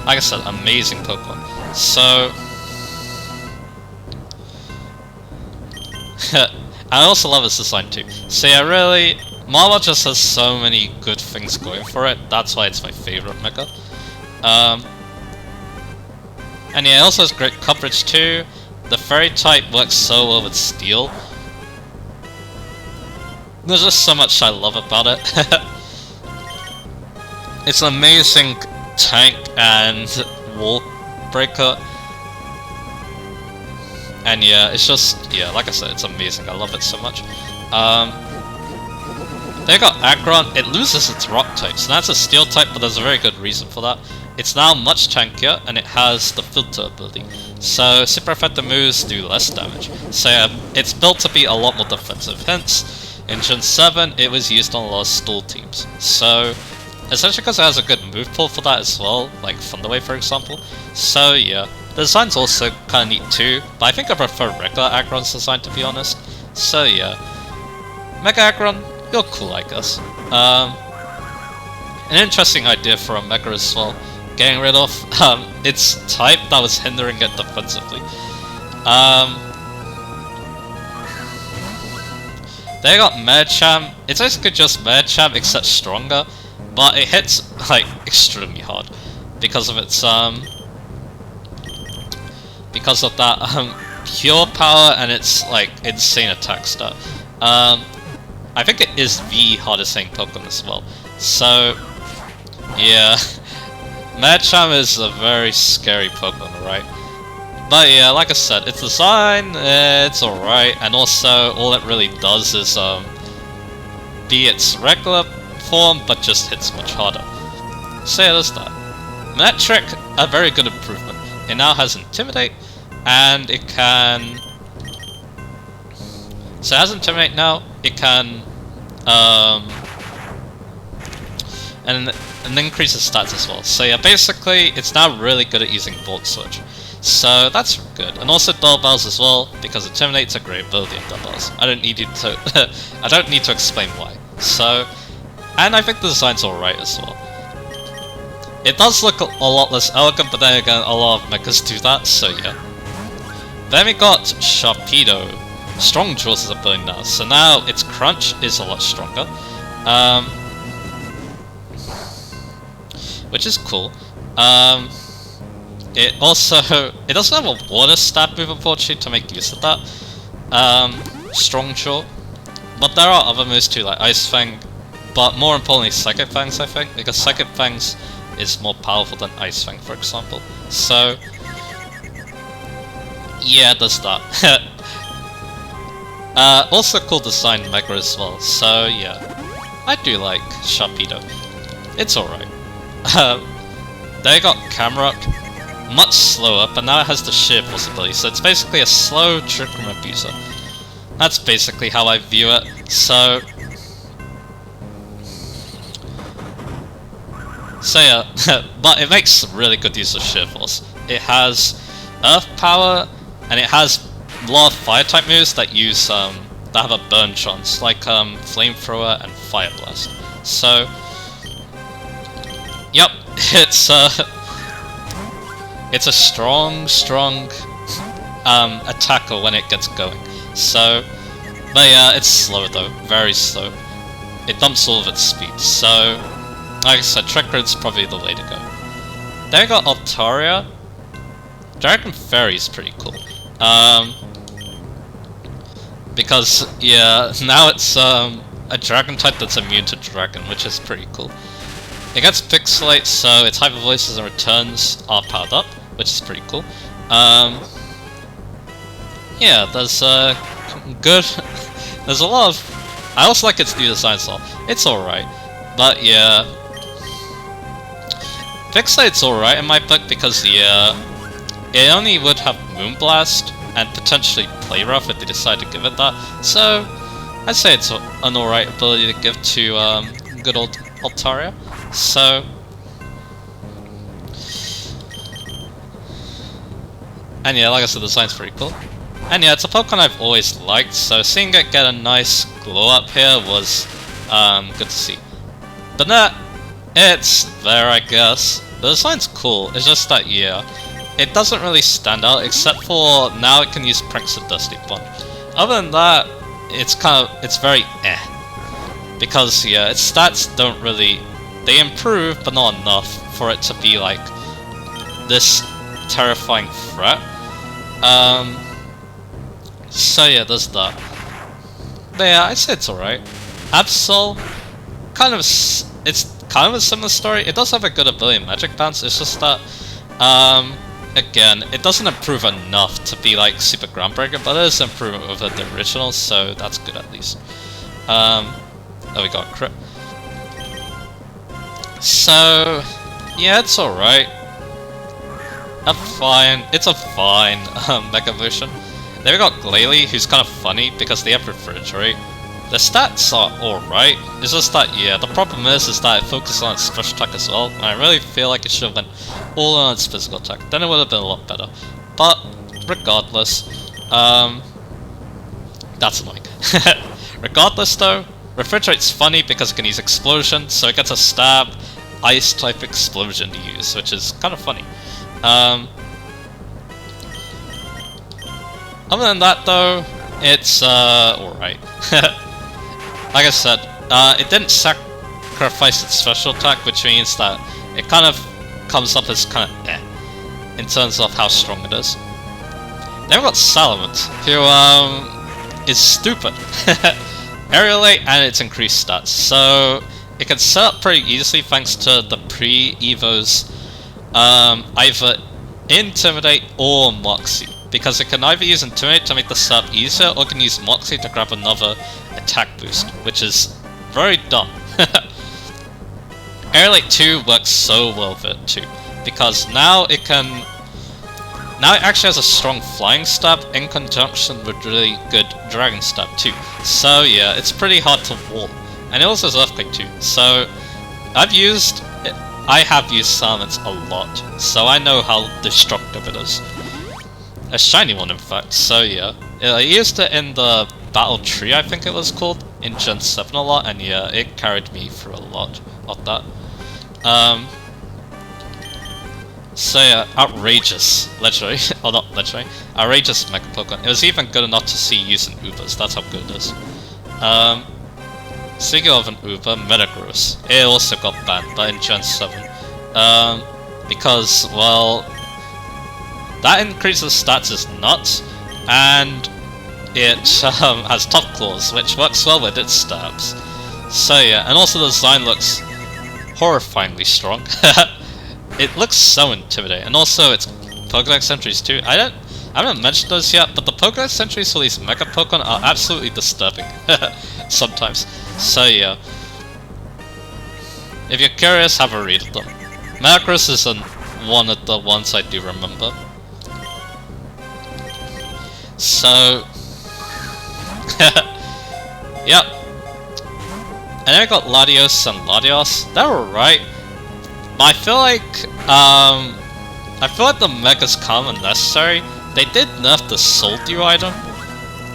S1: like I said, amazing Pokemon. So, I also love its design too. So yeah, really, Marwell just has so many good things going for it, that's why it's my favourite Mega. And yeah, it also has great coverage too. The Fairy type works so well with Steel. There's just so much I love about it. It's an amazing tank and wall breaker. And yeah, it's just, yeah, like I said, it's amazing. I love it so much. They got Aggron. It loses its rock type, so that's a steel type, but there's a very good reason for that. It's now much tankier, and it has the filter ability. So super effective moves do less damage. So yeah, it's built to be a lot more defensive. Hence, in Gen 7, it was used on a lot of stall teams. So, essentially because it has a good move pool for that as well, like Thunderwave for example. So yeah, the design's also kind of neat too, but I think I prefer regular Aggron's design to be honest. So yeah, Mega Aggron, you're cool I guess. An interesting idea for a Mega as well, getting rid of its type that was hindering it defensively. They got Medicham. It's basically just Medicham except stronger, but it hits like extremely hard because of its because of that pure power and its like insane attack stat. I think it is the hardest hitting Pokemon as well. So yeah, Medicham is a very scary Pokemon, right? But yeah, like I said, its design, it's alright, and also all it really does is be its regular form, but just hits much harder. So yeah, there's that. Metric, a very good improvement. It now has Intimidate, and it can... So it has Intimidate now, it can... and increases stats as well. So yeah, basically, it's now really good at using Volt Switch. So that's good. And also doorbells as well, because Intimidate's a great ability in doorbells. I don't need you to I don't need to explain why. So, and I think the design's alright as well. It does look a lot less elegant, but then again, a lot of mechas do that, so yeah. Then we got Sharpedo. Strong Jaws is ability now, so now its crunch is a lot stronger. Which is cool. It doesn't have a water stab move, unfortunately, to make use of that. Strong Jaw. But there are other moves too, like Ice Fang, but more importantly Psychic Fangs, I think, because Psychic Fangs is more powerful than Ice Fang, for example. So, yeah, there's that. Also cool design Mega as well, so yeah. I do like Sharpedo. It's alright. They got Camrock, much slower, but now it has the sheer possibility, so it's basically a slow Trick Room Abuser. That's basically how I view it, so yeah, but it makes really good use of Sheer Force. It has Earth Power, and it has a lot of Fire type moves that use that have a burn chance, like Flamethrower and Fire Blast. So, yep, it's a strong attacker when it gets going. So, but yeah, it's slow though, very slow. It dumps all of its speed, so like I said, Trick Room's probably the way to go. Then we got Altaria. Dragon Fairy's pretty cool. Because, yeah, now it's a dragon type that's immune to dragon, which is pretty cool. It gets Pixelate, so its Hyper Voices and returns are powered up, which is pretty cool. Yeah, there's good. There's a lot of. I also like its new design style. It's alright, but yeah, Pixelate's alright in my book because yeah, it only would have Moonblast and potentially Play Rough if they decide to give it that. So I'd say it's an alright ability to give to good old Altaria. So. And yeah, like I said, the design's pretty cool. And yeah, it's a Pokemon I've always liked, so seeing it get a nice glow up here was good to see. But nah, it's there, I guess. The design's cool, it's just that, yeah, it doesn't really stand out, except for now it can use Pranks of Dusty Bond. Other than that, it's very eh. Because, yeah, its stats don't really, they improve, but not enough for it to be, like, this terrifying threat. So yeah, there's that. But yeah, I'd say it's alright. Absol, it's kind of a similar story. It does have a good ability in Magic Dance, it's just that, again, it doesn't improve enough to be like super groundbreaking, but it is an improvement over the original, so that's good at least. Oh, we got a crit. So, yeah, it's alright. It's a fine Mega Evolution. Then we got Glailey, who's kind of funny because they have Refrigerate. The stats are alright, it's just that, yeah, the problem is that it focuses on its special attack as well, and I really feel like it should have went all on its physical attack, then it would have been a lot better. But, regardless, that's annoying. Regardless though, Refrigerate's funny because it can use Explosion, so it gets a stab, ice type explosion to use, which is kind of funny. Other than that though, it's alright. Like I said, it didn't sacrifice its special attack, which means that it kind of comes up as kind of eh, in terms of how strong it is. Then we've got Salomon, who is stupid. Aerodactyl and its increased stats, so it can set up pretty easily thanks to the pre-evos either Intimidate or Moxie, because it can either use Intimidate to make the setup easier, or it can use Moxie to grab another attack boost, which is very dumb. Aerodactyl 2 works so well with it too, because now it actually has a strong flying stab in conjunction with really good dragon stab too. So yeah, it's pretty hard to wall, and it also has Earthquake too. So I have used Salomon a lot, so I know how destructive it is. A shiny one, in fact, so yeah. I used it in the Battle Tree, I think it was called, in Gen 7 a lot, and yeah, it carried me through a lot of that. So yeah, outrageous, literally, or not literally, outrageous Mega Pokemon. It was even good enough to see using Ubers, that's how good it is. Speaking of an Uber, Metagross, it also got banned, but in Gen 7. Because, well, that increases stats is nuts, and it has Top Claws, which works well with its stabs. So yeah, and also the design looks horrifyingly strong. It looks so intimidating, and also its Pokédex entries too. I haven't mentioned those yet, but the Pokédex entries for these Mega Pokemon are absolutely disturbing sometimes. So yeah, if you're curious, have a read of them. Metagross is one of the ones I do remember. So, yep. And then I got Latios and Latios. They're alright. But I feel like the Megas come unnecessary. They did nerf the Soul Dew item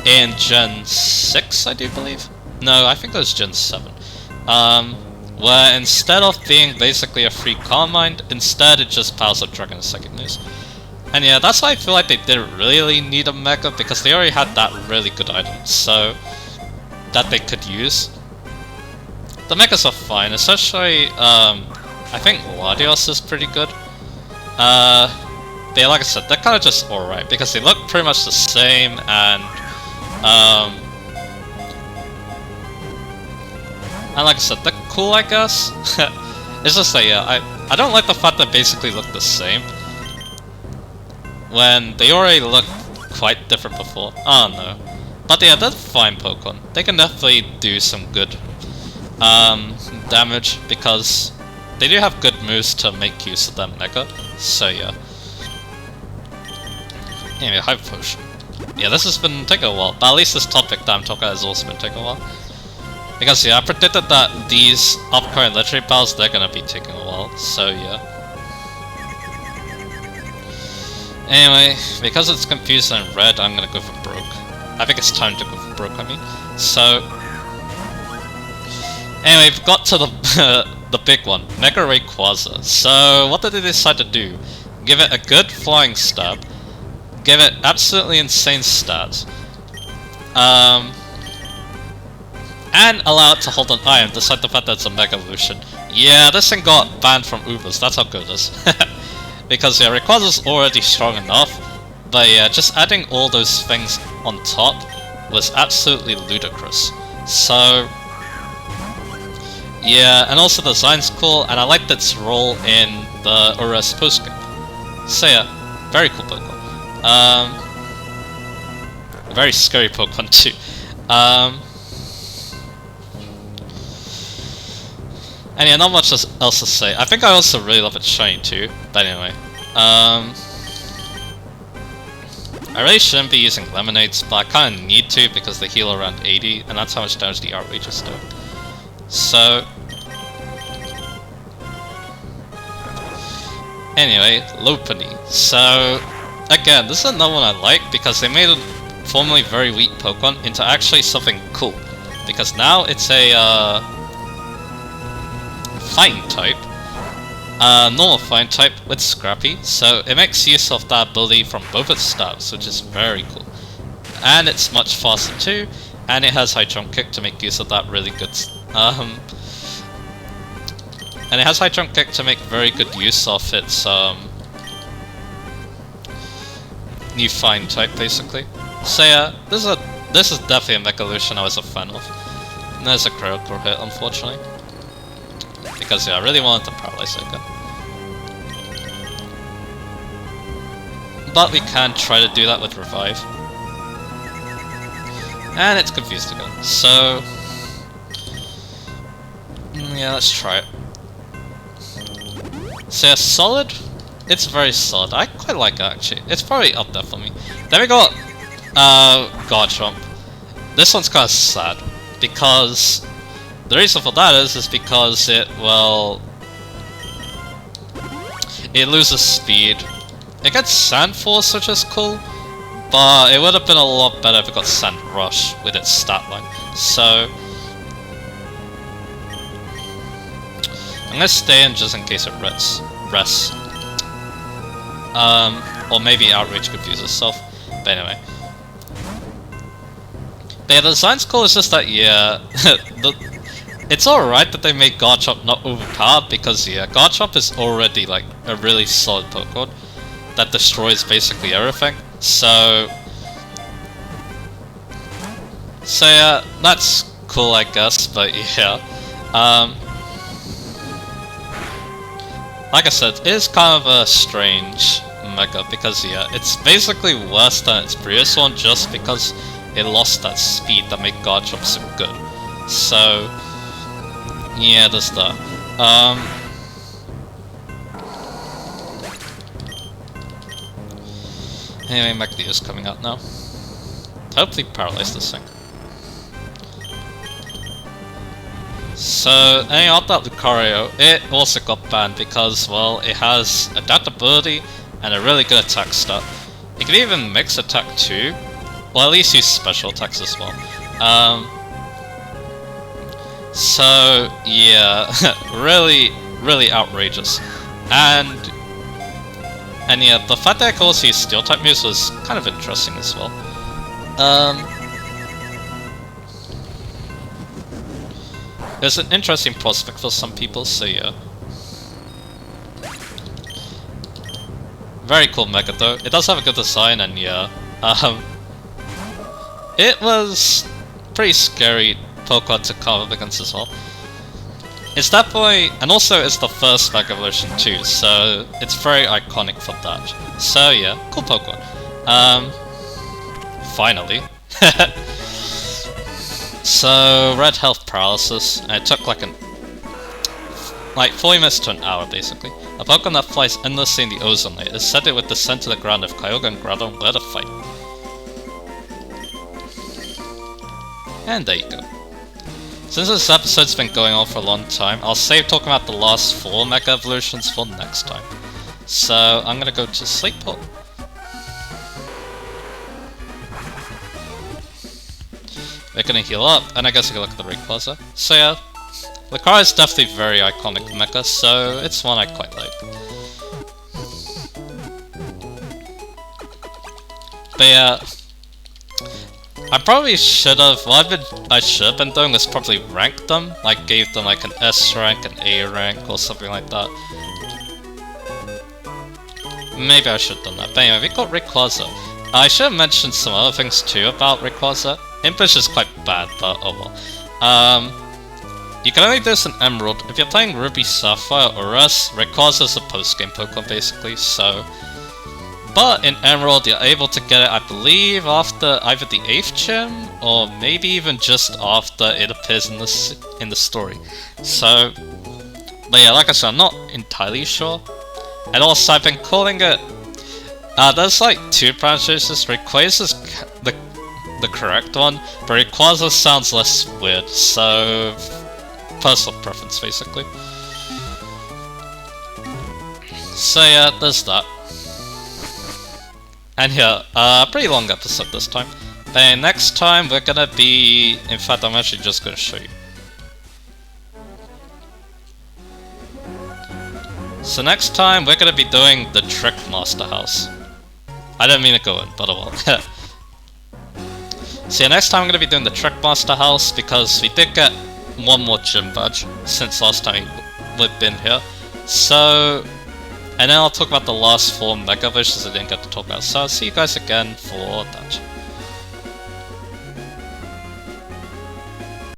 S1: in Gen 6, I do believe. No, I think it was Gen 7. Where instead of being basically a free Calm Mind, instead it just powers up Dragon's second moves. And yeah, that's why I feel like they didn't really need a Mega, because they already had that really good item, so that they could use. The Megas are fine, especially, I think Latios is pretty good. But yeah, like I said, they're kind of just alright, because they look pretty much the same, and like I said, they're cool, I guess. It's just that, yeah, I don't like the fact that they basically look the same, when they already looked quite different before. I don't know. But yeah, they're fine Pokemon. They can definitely do some good damage, because they do have good moves to make use of that Mega. So yeah. Anyway, Hype Potion. Yeah, this has been taking a while, but at least this topic that I'm talking about has also been taking a while. Because yeah, I predicted that these upcoming legendary battles, they're gonna be taking a while, so yeah. Anyway, because it's confused and red, I'm gonna go for broke. I think it's time to go for broke, I mean. So, anyway, we've got to the the big one, Mega Rayquaza. So, what did they decide to do? Give it a good flying stab, give it absolutely insane stats, and allow it to hold an item despite the fact that it's a Mega Evolution. Yeah, this thing got banned from Ubers, that's how good it is. Because yeah, Rayquaza's already strong enough, but yeah, just adding all those things on top was absolutely ludicrous. So yeah, and also the design's cool, and I liked its role in the Ures postgame. So yeah, very cool Pokemon. Very scary Pokemon too. And yeah, not much else to say. I think I also really love its shiny too, but anyway. I really shouldn't be using Lemonades, but I kinda need to because they heal around 80, and that's how much damage the Outrageous do. So... anyway, Lupine. So... again, this is another one I like because they made a formerly very weak Pokemon into actually something cool. Because now it's a, Fighting type, normal Fighting type with Scrappy, so it makes use of that ability from both its stabs, which is very cool. And it's much faster too, and it has high jump kick to make use of that really good, and it has high jump kick to make very good use of its, new Fighting type basically. So yeah, this is definitely a Mega Evolution I was a fan of. And there's a critical hit, unfortunately. Because yeah, I really wanted to paralyze it again. But we can try to do that with Revive. And it's confused again. So... yeah, let's try it. So yeah, solid? It's very solid. I quite like it actually. It's probably up there for me. Then we got... Garchomp. This one's kind of sad. Because... the reason for that is because it, well... it loses speed. It gets Sand Force, which is cool, but it would have been a lot better if it got Sand Rush with its stat line. So I'm gonna stay in just in case it rests. Or maybe Outrage confuses itself. But anyway. But yeah, the design's cool, it's just that, yeah, it's alright that they made Garchomp not overpowered, because, yeah, Garchomp is already, like, a really solid Pokemon that destroys basically everything. So yeah, that's cool, I guess, but yeah. Like I said, it is kind of a strange Mega, because yeah, it's basically worse than its previous one just because it lost that speed that made Garchomp so good. So yeah, there's that. Anyway, Magneto's coming out now. Hopefully paralyze this thing. So, anyway, on that Lucario, it also got banned because, well, it has adaptability and a really good attack stat. It can even mix attack too, well, at least use special attacks as well. So, yeah, really outrageous. And yeah, the fact that I could also use Steel-type moves was kind of interesting as well. It's an interesting prospect for some people, so yeah. Very cool Mega though. It does have a good design, and yeah. It was pretty scary Pokemon to come up against as well. It's definitely, and also it's the first Mega Evolution too, so it's very iconic for that. So yeah, cool Pokemon. Finally. So, red health paralysis, and it took like 40 minutes to an hour basically. A Pokemon that flies endlessly in the ozone layer is said it would descend to the ground if Kyogre and Groudon were to fight. And there you go. Since this episode's been going on for a long time, I'll save talking about the last 4 Mega Evolutions for next time. So, I'm gonna go to sleep. We're gonna heal up, and I guess we can look at the Rayquaza. So yeah, Lucario is definitely very iconic mecha, so it's one I quite like. But yeah, I probably should have, I should have been doing is probably rank them, like gave them like an S rank, an A rank, or something like that. Maybe I should have done that. But anyway, we got Rayquaza. I should have mentioned some other things too about Rayquaza. Impish is quite bad, but oh well. You can only do this in Emerald. If you're playing Ruby Sapphire or else, Rayquaza is a post-game Pokemon basically, so... But in Emerald, you're able to get it, I believe, after either the 8th gym, or maybe even just after it appears in the story. So... But yeah, like I said, I'm not entirely sure. And also, I've been calling it... there's like 2 pronunciations. Rayquaza's the correct one, but Rayquaza sounds less weird, so personal preference basically. So yeah, there's that. And yeah, pretty long episode this time. Then next time we're gonna be, in fact I'm actually just gonna show you. So next time we're gonna be doing the Trick Master House. I didn't mean to go in, but oh well. So yeah, next time I'm going to be doing the Trick Master House, because we did get 1 more gym badge since last time we've been here. So, and then I'll talk about the last 4 Mega Evolutions I didn't get to talk about. So I'll see you guys again for that.